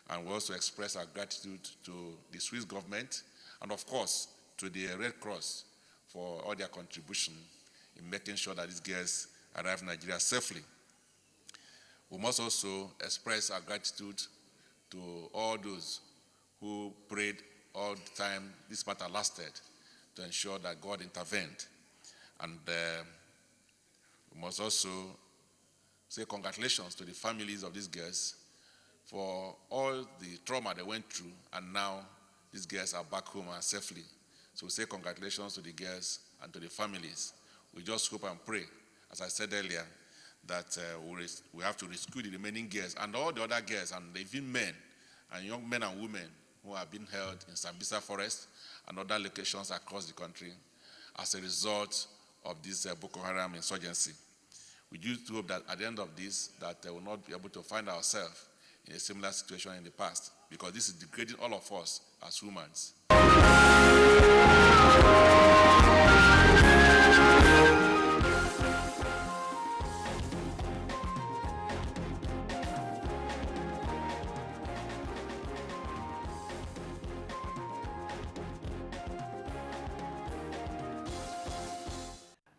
And we also express our gratitude to the Swiss government and, of course, to the Red Cross for all their contribution in making sure that these girls arrive in Nigeria safely. We must also express our gratitude to all those who prayed all the time this matter lasted to ensure that God intervened. And we must also say congratulations to the families of these girls for all the trauma they went through, and now these girls are back home and safely. So we say congratulations to the girls and to the families. We just hope and pray, as I said earlier, that we have to rescue the remaining girls and all the other girls and even men and young men and women who have been held in Sambisa Forest and other locations across the country as a result of this Boko Haram insurgency. We do hope that at the end of this, that we will not be able to find ourselves in a similar situation in the past, because this is degrading all of us as humans.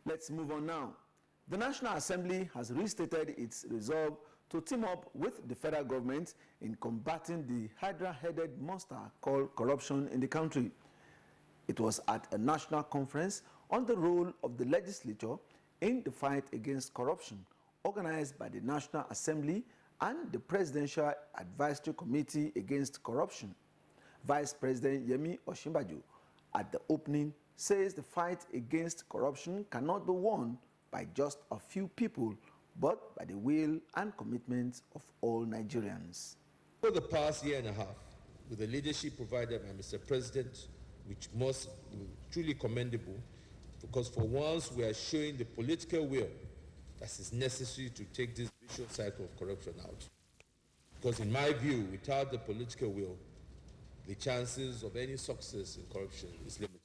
Let's move on now. The National Assembly has restated its resolve to team up with the federal government in combating the hydra-headed monster called corruption in the country. It was at a national conference on the role of the legislature in the fight against corruption, organized by the National Assembly and the Presidential Advisory Committee Against Corruption. Vice President Yemi Osinbajo, at the opening, says the fight against corruption cannot be won by just a few people, but by the will and commitment of all Nigerians. For the past year and a half, with the leadership provided by Mr. President, which must be truly commendable, because for once we are showing the political will that is necessary to take this vicious cycle of corruption out. Because in my view, without the political will, the chances of any success in corruption is limited.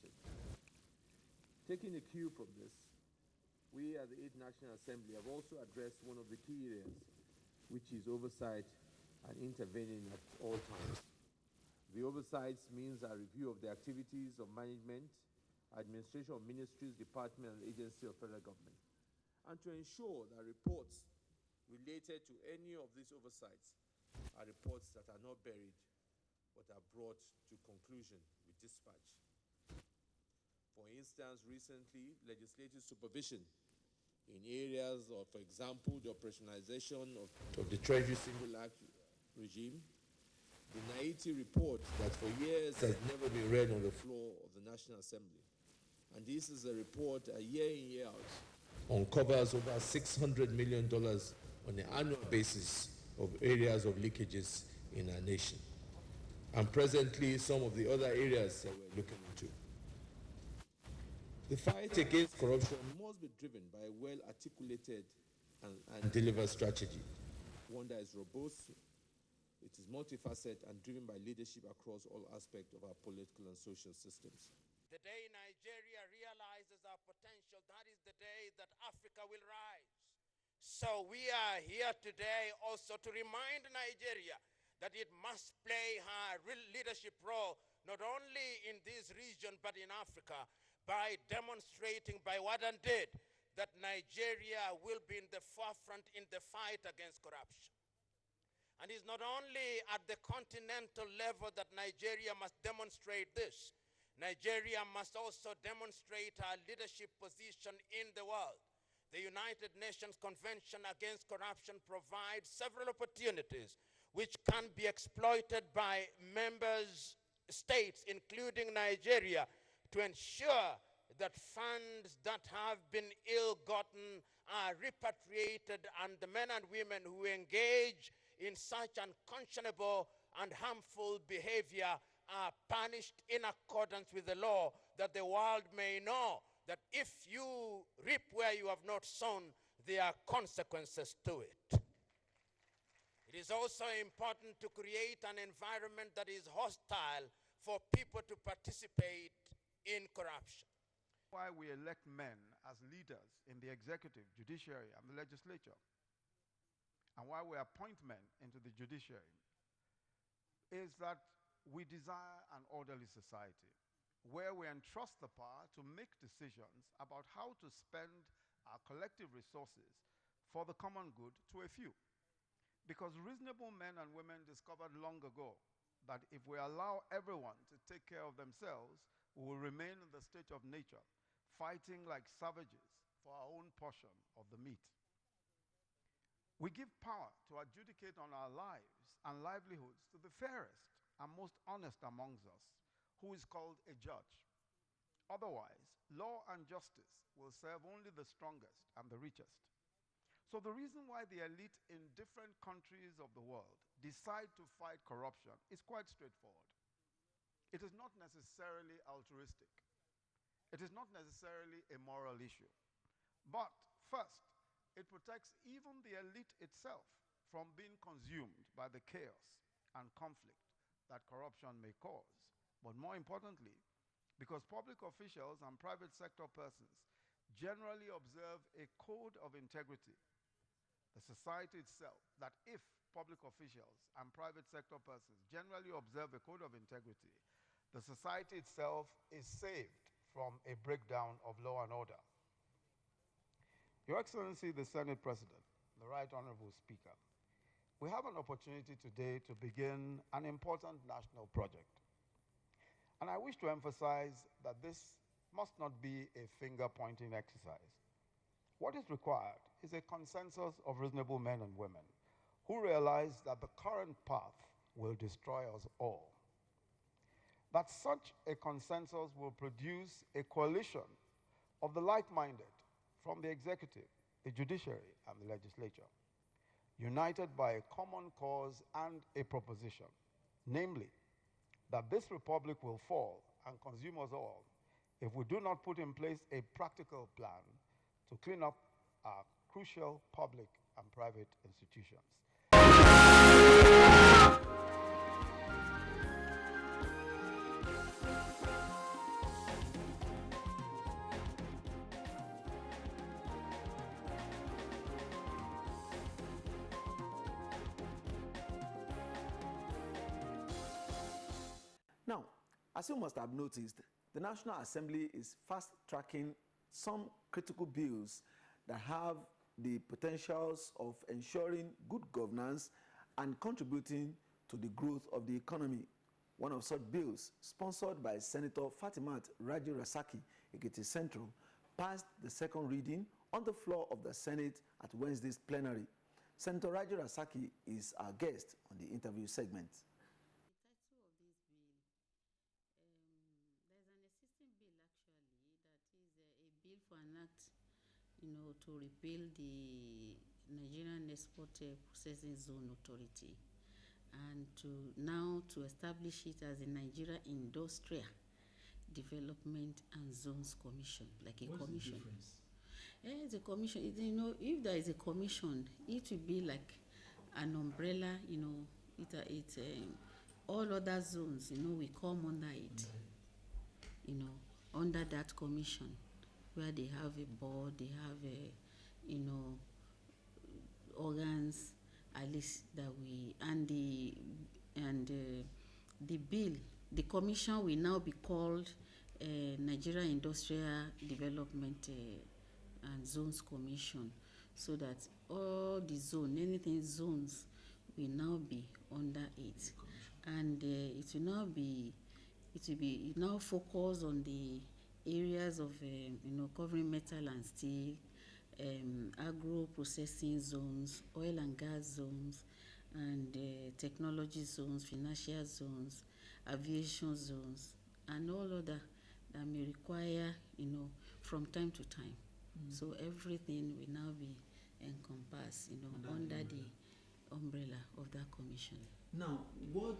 Taking a cue from this, we at the 8th National Assembly have also addressed one of the key areas, which is oversight and intervening at all times. The oversights means a review of the activities of management, administration of ministries, department, and agency of federal government, and to ensure that reports related to any of these oversights are reports that are not buried, but are brought to conclusion with dispatch. For instance, recently, legislative supervision in areas of, for example, the operationalization of the Treasury Single Act regime, the Naiti report that for years has never been read on the floor of the National Assembly. And this is a report year in, year out, uncovers over $600 million on an annual basis of areas of leakages in our nation. And presently, some of the other areas that we're looking into. The fight against corruption must be driven by a well-articulated and delivered strategy, one that is robust, it is multifaceted, and driven by leadership across all aspects of our political and social systems. The day Nigeria realizes our potential, that is the day that Africa will rise. So we are here today also to remind Nigeria that it must play her real leadership role, not only in this region, but in Africa, by demonstrating by what and did that Nigeria will be in the forefront in the fight against corruption. And it's not only at the continental level that Nigeria must demonstrate this. Nigeria must also demonstrate our leadership position in the world. The United Nations Convention Against Corruption provides several opportunities which can be exploited by members states, including Nigeria, to ensure that funds that have been ill-gotten are repatriated, and the men and women who engage in such unconscionable and harmful behavior are punished in accordance with the law, that the world may know that if you reap where you have not sown, there are consequences to it. It is also important to create an environment that is hostile for people to participate in corruption. Why we elect men as leaders in the executive, judiciary, and the legislature, and why we appoint men into the judiciary, is that we desire an orderly society where we entrust the power to make decisions about how to spend our collective resources for the common good to a few. Because reasonable men and women discovered long ago that if we allow everyone to take care of themselves, we will remain in the state of nature, fighting like savages for our own portion of the meat. We give power to adjudicate on our lives and livelihoods to the fairest and most honest amongst us, who is called a judge. Otherwise, law and justice will serve only the strongest and the richest. So the reason why the elite in different countries of the world decide to fight corruption is quite straightforward. It is not necessarily altruistic. It is not necessarily a moral issue. But first, it protects even the elite itself from being consumed by the chaos and conflict that corruption may cause. But more importantly, because public officials and private sector persons generally observe a code of integrity, the society itself, that if public officials and private sector persons generally observe a code of integrity, the society itself is saved from a breakdown of law and order. Your Excellency, the Senate President, the Right Honorable Speaker, we have an opportunity today to begin an important national project. And I wish to emphasize that this must not be a finger-pointing exercise. What is required is a consensus of reasonable men and women who realize that the current path will destroy us all. That such a consensus will produce a coalition of the like-minded from the executive, the judiciary, and the legislature, united by a common cause and a proposition, namely, that this republic will fall and consume us all if we do not put in place a practical plan to clean up our crucial public and private institutions. Now, as you must have noticed, the National Assembly is fast-tracking some critical bills that have the potentials of ensuring good governance and contributing to the growth of the economy. One of such bills, sponsored by Senator Fatimat Raji Rasaki, Ekiti Central, passed the second reading on the floor of the Senate at Wednesday's plenary. Senator Raji Rasaki is our guest on the interview segment. The title of this bill, there's an existing bill actually that is a bill for an act, to repeal the Nigerian Export Processing Zone Authority and to establish it as a Nigeria Industrial Development and Zones Commission, like a What's commission. The difference? It's a commission. If there is a commission, it will be like an umbrella. All other zones, we come under it. Under that commission, where they have a board, they have organs, at least that we the bill, the commission will now be called Nigeria Industrial Development and Zones Commission, so that all the zones will now be under it, and it will now focus on the areas of covering metal and steel, agro processing zones, oil and gas zones, and technology zones, financial zones, aviation zones, and all other that may require from time to time. So everything will now be encompassed under the umbrella of that commission. Now, what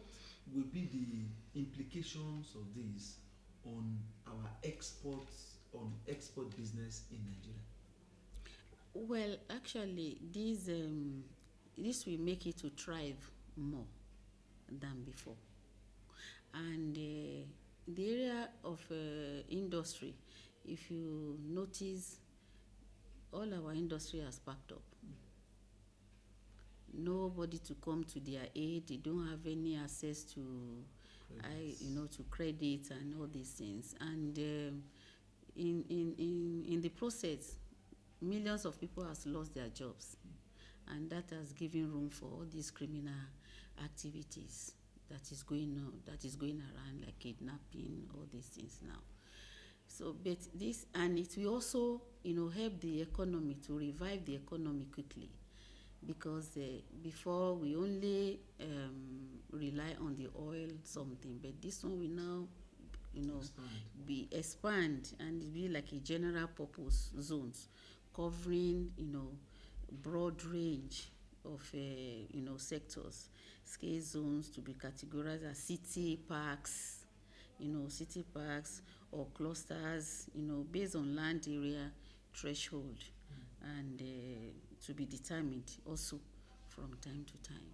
will be the implications of this on our export business in Nigeria? Well, actually, this will make it to thrive more than before. And the area of industry, if you notice, all our industry has packed up. nobody to come to their aid. They don't have any access to, to credit and all these things. And in the process, millions of people has lost their jobs, and that has given room for all these criminal activities that is going on, that is going around, like kidnapping, all these things now. So, but this, and it will also, help the economy, to revive the economy quickly, because before we only rely on the oil something, but this one will now, expand and be like a general purpose zones, covering, broad range of sectors, scale zones to be categorized as city parks, or clusters, based on land area threshold, and to be determined also from time to time.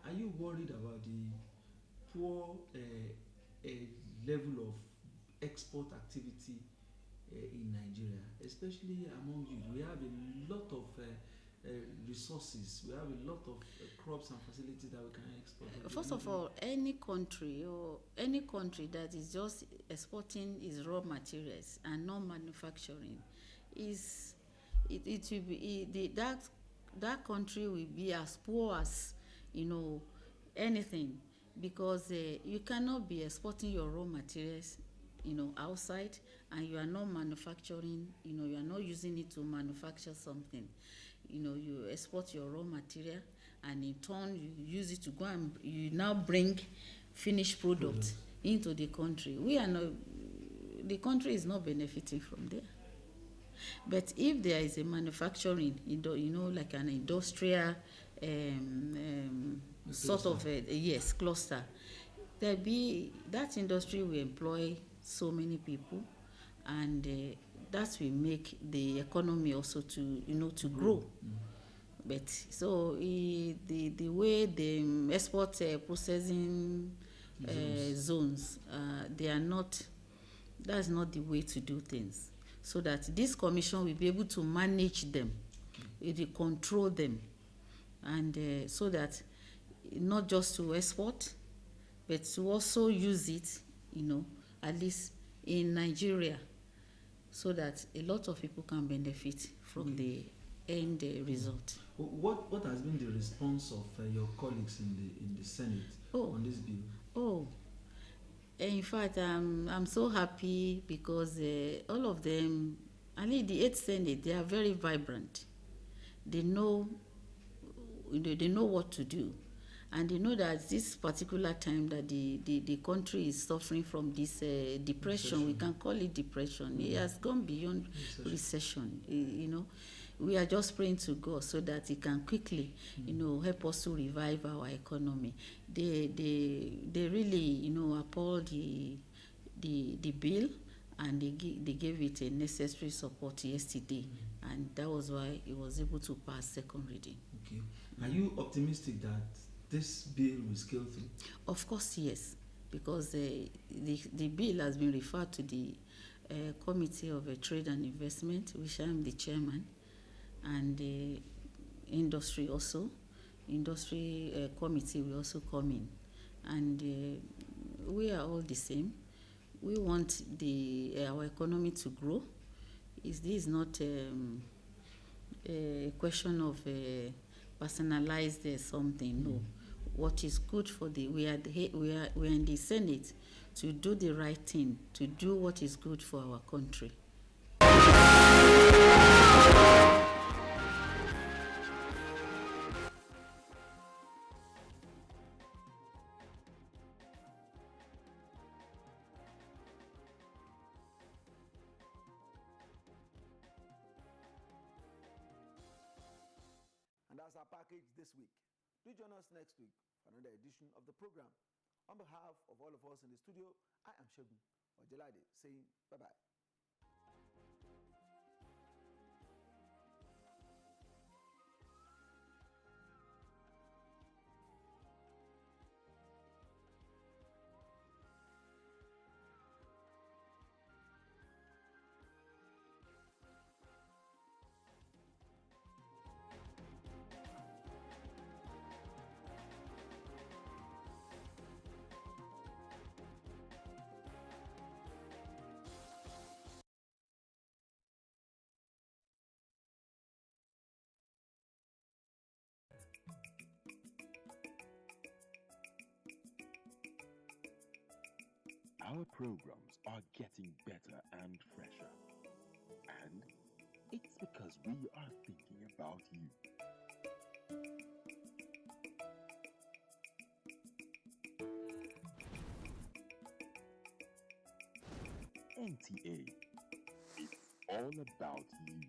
Are you worried about the poor level of export activity in Nigeria, especially among youth? We have a lot of resources. We have a lot of crops and facilities that we can export. First of all, any country that is just exporting its raw materials and not manufacturing is it will be that country will be as poor as anything, because you cannot be exporting your raw materials outside, and you are not manufacturing, you are not using it to manufacture something. You export your raw material, and in turn you use it to go and you now bring finished product into the country. The country is not benefiting from there. But if there is a manufacturing, like an industrial sort of cluster, that industry will employ so many people, and that will make the economy also to grow. But so the way the export processing zones, they are not. That's not the way to do things. So that this commission will be able to manage them, it will control them, and so that not just to export, but to also use it, at least in Nigeria, so that a lot of people can benefit from the end result. What has been the response of your colleagues in the Senate on this bill? In fact, I'm so happy, because all of them, I mean the 8th Senate, they are very vibrant. They know what to do, and they know that this particular time that the country is suffering from this depression, we can call it depression. It has gone beyond recession. We are just praying to God so that He can quickly, help us to revive our economy. They really, uphold the bill, and they gave it a necessary support yesterday, and that was why it was able to pass second reading. Okay. Are you optimistic that this bill will scale through? Of course, yes, because the bill has been referred to the Committee of Trade and Investment, which I am the chairman, and the industry committee will also come in, and we are all the same. We want our economy to grow. This is not a question of personalized something. No, what is good for we are in the Senate to do the right thing, to do what is good for our country. And that's our package this week. Do join us next week for another edition of the program. On behalf of all of us in the studio, I am Shegun Ojelade saying bye-bye. Our programs are getting better and fresher. And it's because we are thinking about you. NTA, it's all about you.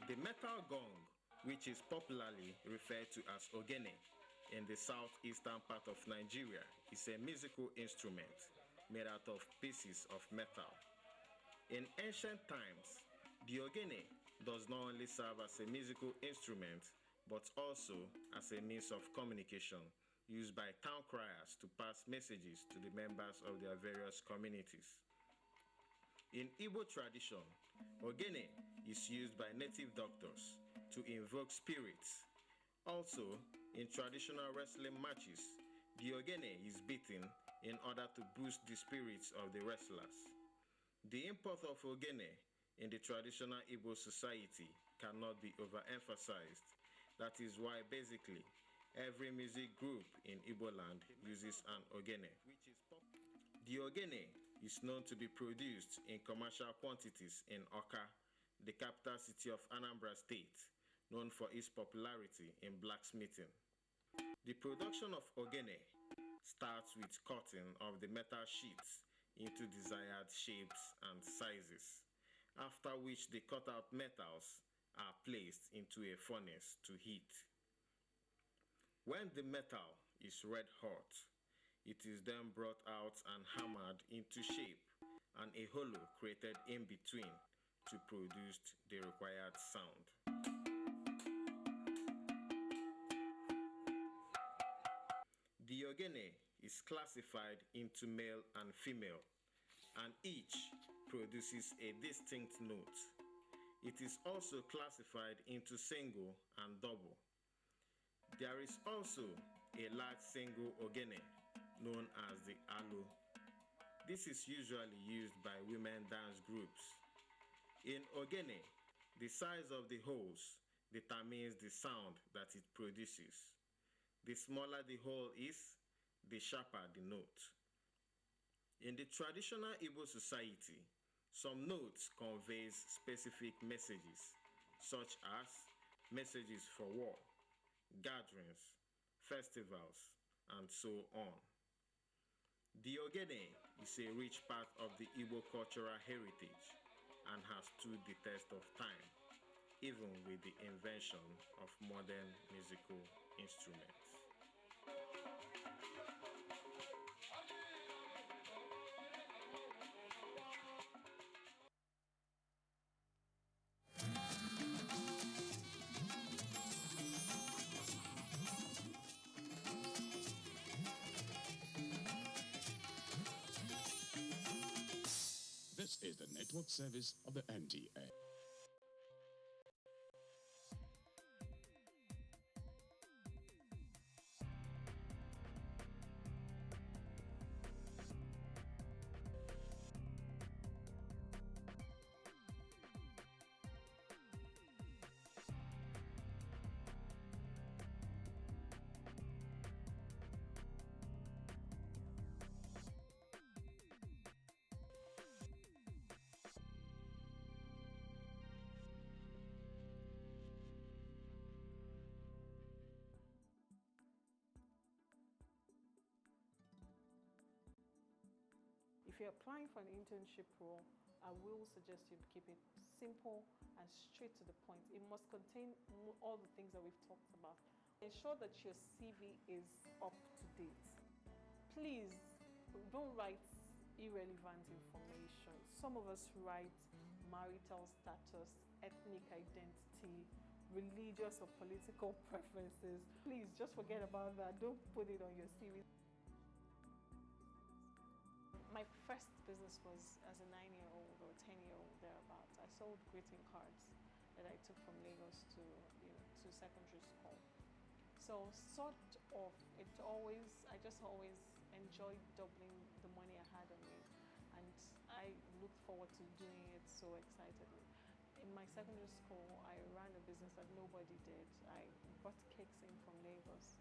The metal gong, which is popularly referred to as ogene in the southeastern part of Nigeria, is a musical instrument made out of pieces of metal. In ancient times, the ogene does not only serve as a musical instrument, but also as a means of communication used by town criers to pass messages to the members of their various communities. In Igbo tradition, ogene is used by native doctors to invoke spirits. Also, in traditional wrestling matches, the ogene is beaten in order to boost the spirits of the wrestlers. The import of ogene in the traditional Igbo society cannot be overemphasized. That is why basically every music group in Igbo land uses an ogene. The ogene is known to be produced in commercial quantities in Awka, the capital city of Anambra State, known for its popularity in blacksmithing. The production of ogene starts with cutting of the metal sheets into desired shapes and sizes, after which the cut out metals are placed into a furnace to heat. When the metal is red hot, it is then brought out and hammered into shape and a hollow created in between to produce the required sound. The ogene is classified into male and female, and each produces a distinct note. It is also classified into single and double. There is also a large single ogene known as the alo. This is usually used by women dance groups. In ogene, the size of the holes determines the sound that it produces. The smaller the hole is, the sharper the note. In the traditional Igbo society, some notes convey specific messages, such as messages for war, gatherings, festivals, and so on. The ogene is a rich part of the Igbo cultural heritage and has stood the test of time, even with the invention of modern musical instruments. This is the network service of the NTA. If you're applying for an internship role, I will suggest you keep it simple and straight to the point. It must contain all the things that we've talked about. Ensure that your CV is up to date. Please don't write irrelevant information. Some of us write marital status, ethnic identity, religious or political preferences. Please just forget about that. Don't put it on your CV. My first business was as a 9-year-old or 10-year-old thereabouts. I sold greeting cards that I took from Lagos to secondary school. So I just always enjoyed doubling the money I had on me, and I looked forward to doing it so excitedly. In my secondary school, I ran a business that nobody did. I brought cakes in from Lagos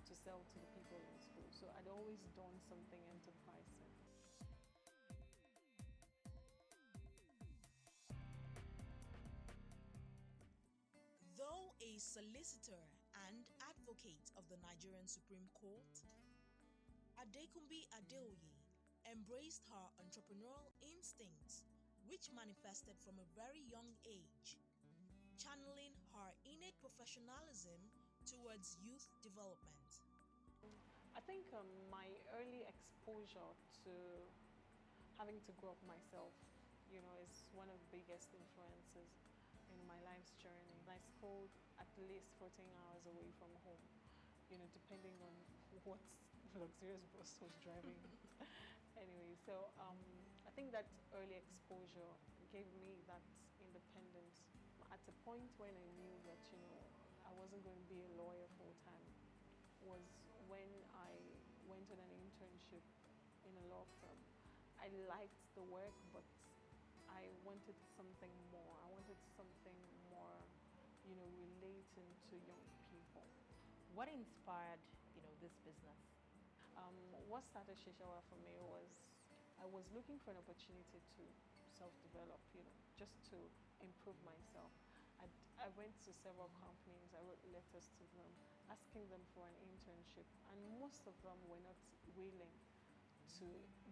to sell to the people in school. So I'd always done something enterprising. Though a solicitor and advocate of the Nigerian Supreme Court, Adekunbi Adeoye embraced her entrepreneurial instincts, which manifested from a very young age, channeling her innate professionalism towards youth development. I think my early exposure to having to grow up myself, is one of the biggest influences in my life's journey. I schooled at least 14 hours away from home, depending on what luxurious bus was driving. Anyway, so I think that early exposure gave me that independence. At a point when I knew that, I wasn't going to be a lawyer full time was when I went on an internship in a law firm. I liked the work, but I wanted something more. I wanted something more, relating to young people. What inspired, this business? What started Shishawa for me was I was looking for an opportunity to self-develop, just to improve myself. I went to several companies, I wrote letters to them, asking them for an internship, and most of them were not willing to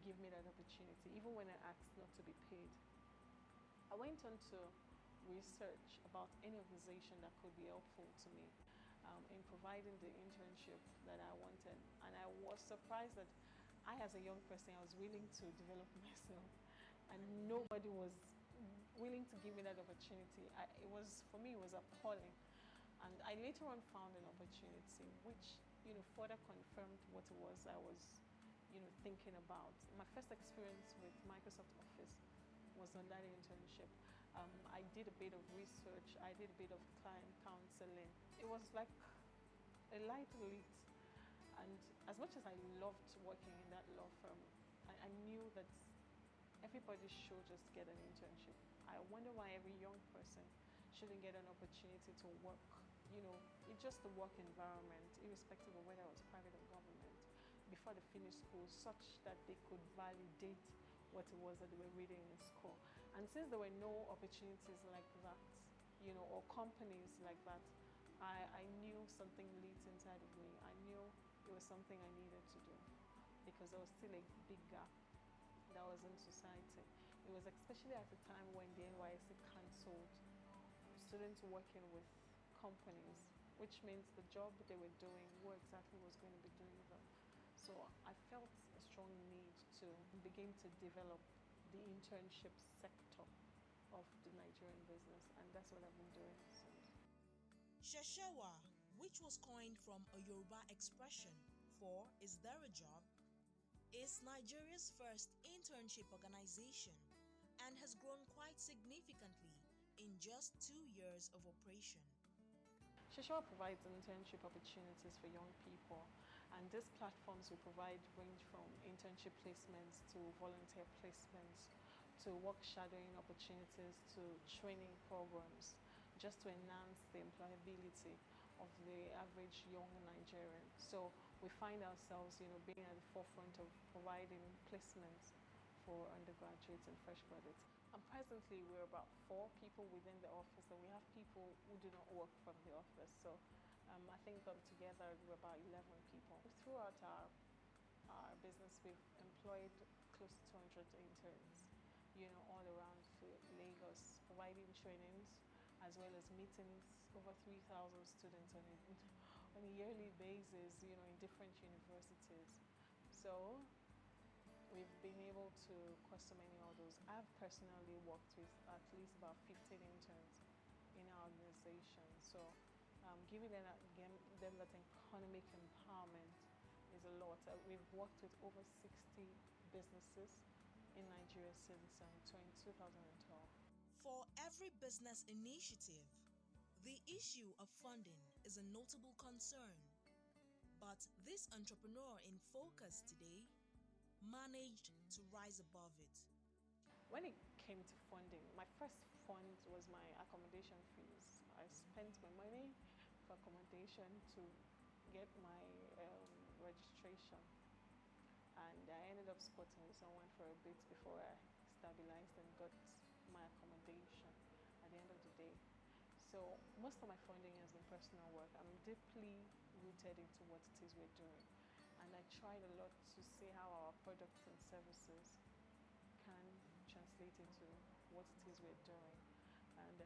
give me that opportunity, even when I asked not to be paid. I went on to research about any organization that could be helpful to me in providing the internship that I wanted. And I was surprised that I, as a young person, I was willing to develop myself, and nobody was willing to give me that opportunity. For me, it was appalling. And I later on found an opportunity which, further confirmed what it was I was, thinking about. My first experience with Microsoft Office was on that internship. I did a bit of research, I did a bit of client counseling. It was like a light lit. And as much as I loved working in that law firm, I knew that everybody should just get an internship. I wonder why every young person shouldn't get an opportunity to work, it's just the work environment, irrespective of whether it was private or government, before they finish school, such that they could validate what it was that they were reading in school. And since there were no opportunities like that, or companies like that, I knew something lit inside of me. I knew it was something I needed to do, because there was still a big gap that was in society. It was especially at the time when the NYSC cancelled students working with companies, which means the job they were doing, who exactly was going to be doing them. So I felt a strong need to begin to develop the internship sector of the Nigerian business, and that's what I've been doing since. Sheshewa, which was coined from a Yoruba expression for "is there a job?", is Nigeria's first internship organization and has grown quite significantly in just 2 years of operation. Sheshewa provides internship opportunities for young people, and these platforms we provide range from internship placements to volunteer placements to work shadowing opportunities to training programs, just to enhance the employability of the average young Nigerian. So we find ourselves, being at the forefront of providing placements for undergraduates and fresh graduates. And presently, we're about 4 people within the office, and we have people who do not work from the office. So I think together we're about 11 people. Throughout our business, we've employed close to 200 interns, all around Lagos, providing trainings as well as meetings, over 3,000 students on a yearly basis, in different universities. So we've been able to cross so many hurdles. I've personally worked with at least about 15 interns in our organization. So giving them that economic empowerment is a lot. We've worked with over 60 businesses in Nigeria since 2012. For every business initiative, the issue of funding is a notable concern. But this entrepreneur in focus today managed to rise above it. When it came to funding, my first fund was my accommodation fees. I spent my money for accommodation to get my registration, and I ended up squatting with someone for a bit before I stabilized and got my accommodation at the end of the day. So most of my funding has been personal work. I'm deeply rooted into what it is we're doing, and I tried a lot to see how our products and services can translate into what it is we're doing. And